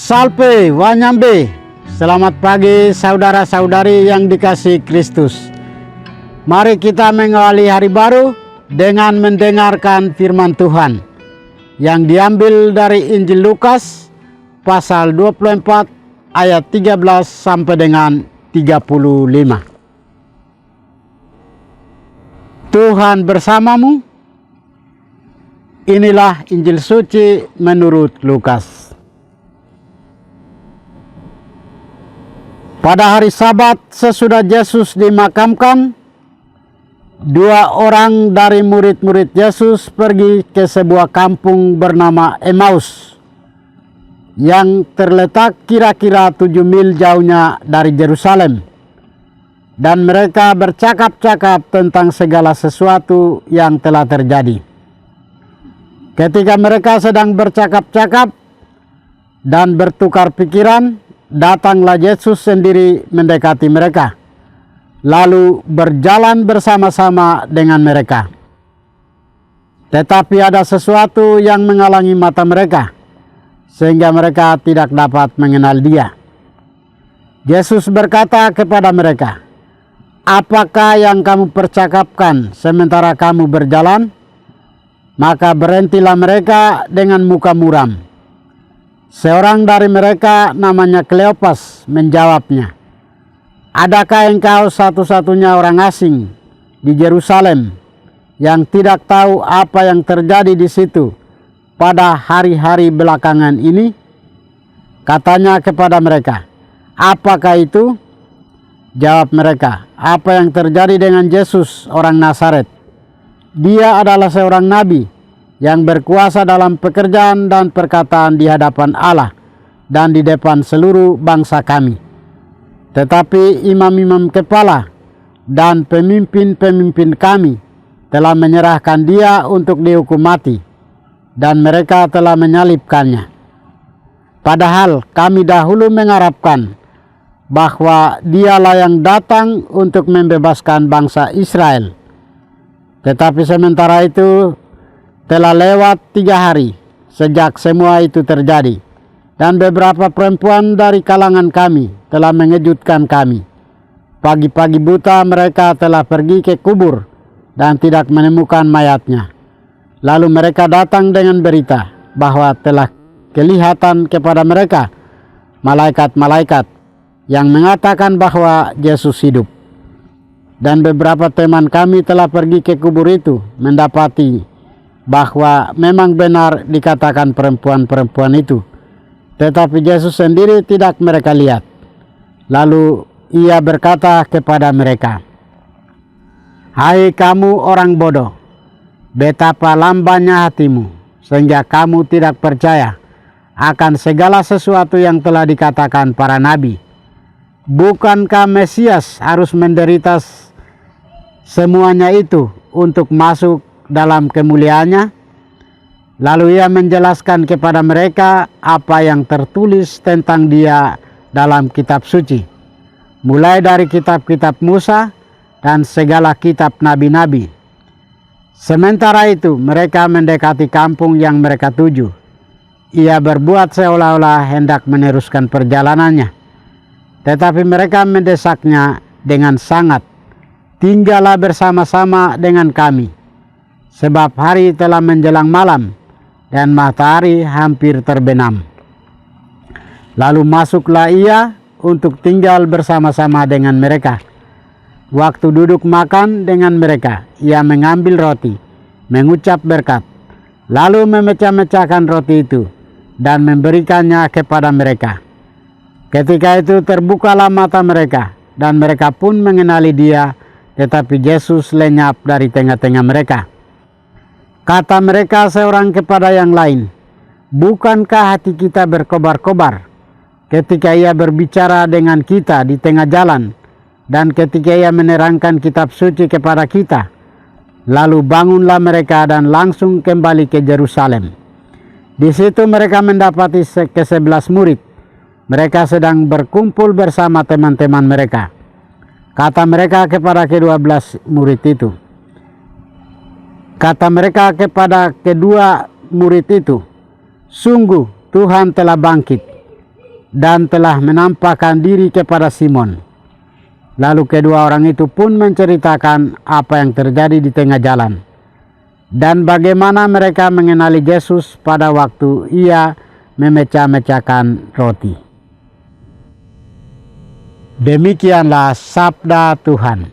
Salve Wanyambe. Selamat pagi saudara-saudari yang dikasihi Kristus. Mari kita mengawali hari baru dengan mendengarkan firman Tuhan yang diambil dari Injil Lukas pasal 24 ayat 13 sampai dengan 35. Tuhan bersamamu. Inilah Injil suci menurut Lukas. Pada hari Sabat sesudah Yesus dimakamkan, dua orang dari murid-murid Yesus pergi ke sebuah kampung bernama Emmaus yang terletak kira-kira 7 mil jauhnya dari Yerusalem. Dan mereka bercakap-cakap tentang segala sesuatu yang telah terjadi. Ketika mereka sedang bercakap-cakap dan bertukar pikiran, datanglah Yesus sendiri mendekati mereka, lalu berjalan bersama-sama dengan mereka. Tetapi ada sesuatu yang menghalangi mata mereka, sehingga mereka tidak dapat mengenal Dia. Yesus berkata kepada mereka, "Apakah yang kamu percakapkan sementara kamu berjalan?" Maka berhentilah mereka dengan muka muram. Seorang dari mereka namanya Kleopas menjawabnya, "Adakah engkau satu-satunya orang asing di Yerusalem yang tidak tahu apa yang terjadi di situ pada hari-hari belakangan ini?" Katanya kepada mereka, "Apakah itu?" Jawab mereka, "Apa yang terjadi dengan Yesus orang Nazaret. Dia adalah seorang nabi yang berkuasa dalam pekerjaan dan perkataan di hadapan Allah dan di depan seluruh bangsa kami. Tetapi imam-imam kepala dan pemimpin-pemimpin kami telah menyerahkan Dia untuk dihukum mati, dan mereka telah menyalibkannya. Padahal kami dahulu mengharapkan bahwa Dialah yang datang untuk membebaskan bangsa Israel. Tetapi sementara itu telah lewat 3 hari sejak semua itu terjadi, dan beberapa perempuan dari kalangan kami telah mengejutkan kami. Pagi-pagi buta mereka telah pergi ke kubur dan tidak menemukan mayatnya. Lalu mereka datang dengan berita bahwa telah kelihatan kepada mereka malaikat-malaikat yang mengatakan bahwa Yesus hidup. Dan beberapa teman kami telah pergi ke kubur itu mendapati bahwa memang benar dikatakan perempuan-perempuan itu, tetapi Yesus sendiri tidak mereka lihat. Lalu Ia berkata kepada mereka, "Hai kamu orang bodoh, betapa lambannya hatimu, sehingga kamu tidak percaya akan segala sesuatu yang telah dikatakan para nabi. Bukankah Mesias harus menderita semuanya itu untuk masuk dalam kemuliaannya?" Lalu Ia menjelaskan kepada mereka apa yang tertulis tentang Dia dalam kitab suci, mulai dari kitab-kitab Musa dan segala kitab nabi-nabi. Sementara itu mereka mendekati kampung yang mereka tuju. Ia berbuat seolah-olah hendak meneruskan perjalanannya, tetapi mereka mendesaknya dengan sangat, "Tinggallah bersama-sama dengan kami, sebab hari telah menjelang malam dan matahari hampir terbenam." Lalu masuklah Ia untuk tinggal bersama-sama dengan mereka. Waktu duduk makan dengan mereka, Ia mengambil roti, mengucap berkat, lalu memecah-mecahkan roti itu dan memberikannya kepada mereka. Ketika itu terbukalah mata mereka, dan mereka pun mengenali Dia, tetapi Yesus lenyap dari tengah-tengah mereka. Kata mereka seorang kepada yang lain, "Bukankah hati kita berkobar-kobar ketika Ia berbicara dengan kita di tengah jalan, dan ketika Ia menerangkan kitab suci kepada kita?" Lalu bangunlah mereka dan langsung kembali ke Yerusalem. Di situ mereka mendapati ke-11 murid. Mereka sedang berkumpul bersama teman-teman mereka. Kata mereka kepada ke-12 murid itu, "Sungguh Tuhan telah bangkit dan telah menampakkan diri kepada Simon. Lalu kedua orang itu pun menceritakan apa yang terjadi di tengah jalan dan bagaimana mereka mengenali Yesus pada waktu ia memecah-mecahkan roti. Demikianlah sabda Tuhan.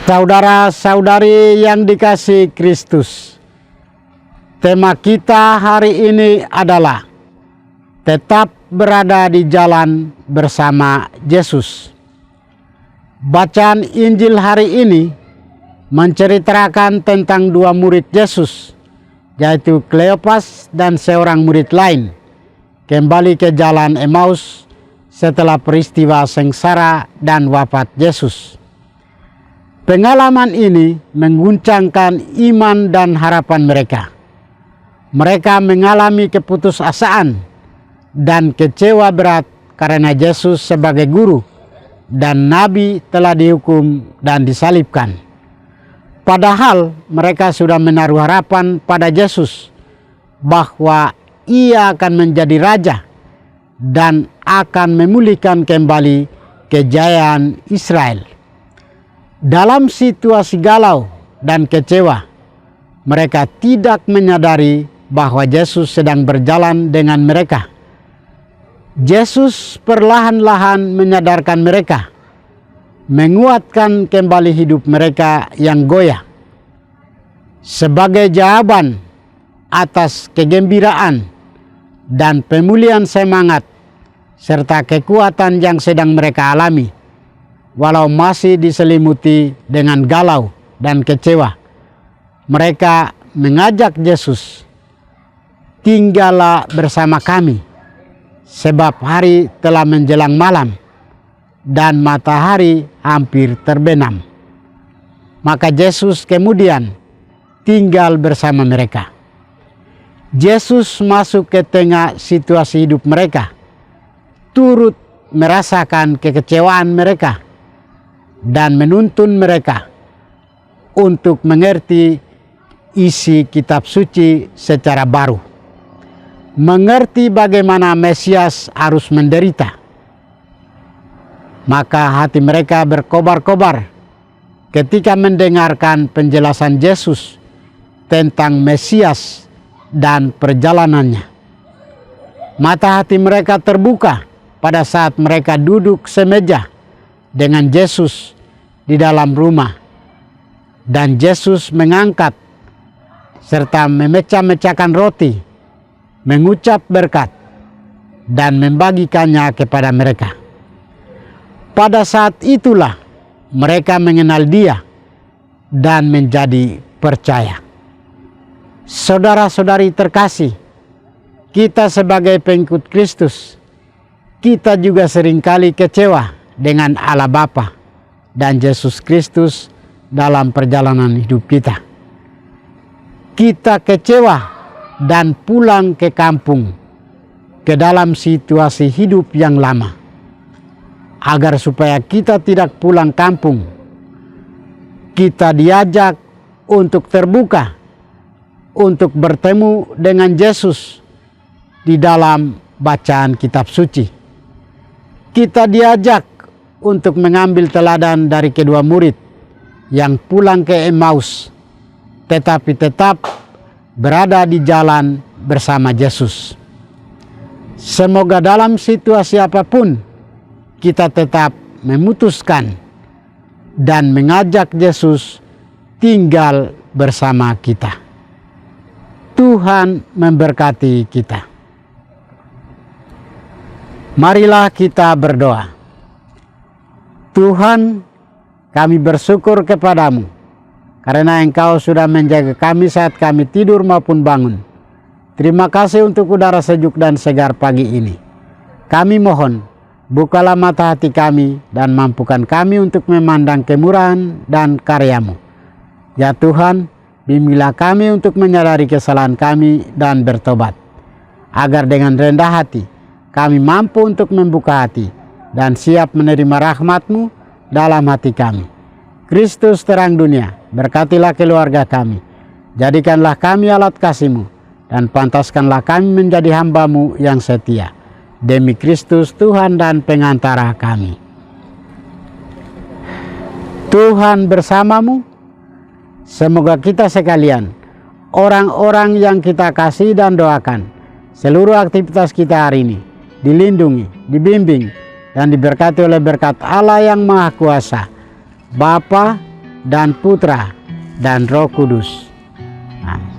Saudara-saudari yang dikasihi Kristus, tema kita hari ini adalah tetap berada di jalan bersama Yesus. Bacaan Injil hari ini menceritakan tentang dua murid Yesus, yaitu Kleopas dan seorang murid lain, kembali ke jalan Emmaus setelah peristiwa sengsara dan wafat Yesus. Pengalaman ini mengguncangkan iman dan harapan mereka. Mereka mengalami keputusasaan dan kecewa berat karena Yesus sebagai guru dan nabi telah dihukum dan disalibkan. Padahal mereka sudah menaruh harapan pada Yesus bahwa ia akan menjadi raja dan akan memulihkan kembali kejayaan Israel. Dalam situasi galau dan kecewa, mereka tidak menyadari bahwa Yesus sedang berjalan dengan mereka. Yesus perlahan-lahan menyadarkan mereka, menguatkan kembali hidup mereka yang goyah. Sebagai jawaban atas kegembiraan dan pemulihan semangat serta kekuatan yang sedang mereka alami, walau masih diselimuti dengan galau dan kecewa, mereka mengajak Yesus, "Tinggallah bersama kami, sebab hari telah menjelang malam dan matahari hampir terbenam." Maka Yesus kemudian tinggal bersama mereka. Yesus masuk ke tengah situasi hidup mereka, turut merasakan kekecewaan mereka, dan menuntun mereka untuk mengerti isi kitab suci secara baru. Mengerti bagaimana Mesias harus menderita. Maka hati mereka berkobar-kobar ketika mendengarkan penjelasan Yesus tentang Mesias dan perjalanannya. Mata hati mereka terbuka pada saat mereka duduk semeja dengan Yesus di dalam rumah, dan Yesus mengangkat serta memecah-mecahkan roti, mengucap berkat, dan membagikannya kepada mereka. Pada saat itulah mereka mengenal Dia dan menjadi percaya. Saudara-saudari terkasih, kita sebagai pengikut Kristus, kita juga seringkali kecewa dengan Allah Bapa dan Yesus Kristus dalam perjalanan hidup kita. Kita kecewa dan pulang ke kampung, ke dalam situasi hidup yang lama. Agar supaya kita tidak pulang kampung, kita diajak untuk terbuka, untuk bertemu dengan Yesus di dalam bacaan kitab suci. Kita diajak untuk mengambil teladan dari kedua murid yang pulang ke Emmaus, tetapi tetap berada di jalan bersama Yesus. Semoga dalam situasi apapun kita tetap memutuskan dan mengajak Yesus tinggal bersama kita. Tuhan memberkati kita. Marilah kita berdoa. Tuhan, kami bersyukur kepadamu karena Engkau sudah menjaga kami saat kami tidur maupun bangun. Terima kasih untuk udara sejuk dan segar pagi ini. Kami mohon, bukalah mata hati kami dan mampukan kami untuk memandang kemurahan dan karya-Mu. Ya Tuhan, bimbinglah kami untuk menyadari kesalahan kami dan bertobat, agar dengan rendah hati kami mampu untuk membuka hati dan siap menerima rahmat-Mu dalam hati kami. Kristus terang dunia, berkatilah keluarga kami. Jadikanlah kami alat kasih-Mu dan pantaskanlah kami menjadi hamba-Mu yang setia. Demi Kristus Tuhan dan pengantara kami. Tuhan bersamamu. Semoga kita sekalian, orang-orang yang kita kasih dan doakan, seluruh aktivitas kita hari ini dilindungi, dibimbing, dan diberkati oleh berkat Allah yang Maha Kuasa, Bapa dan Putra dan Roh Kudus. Amin.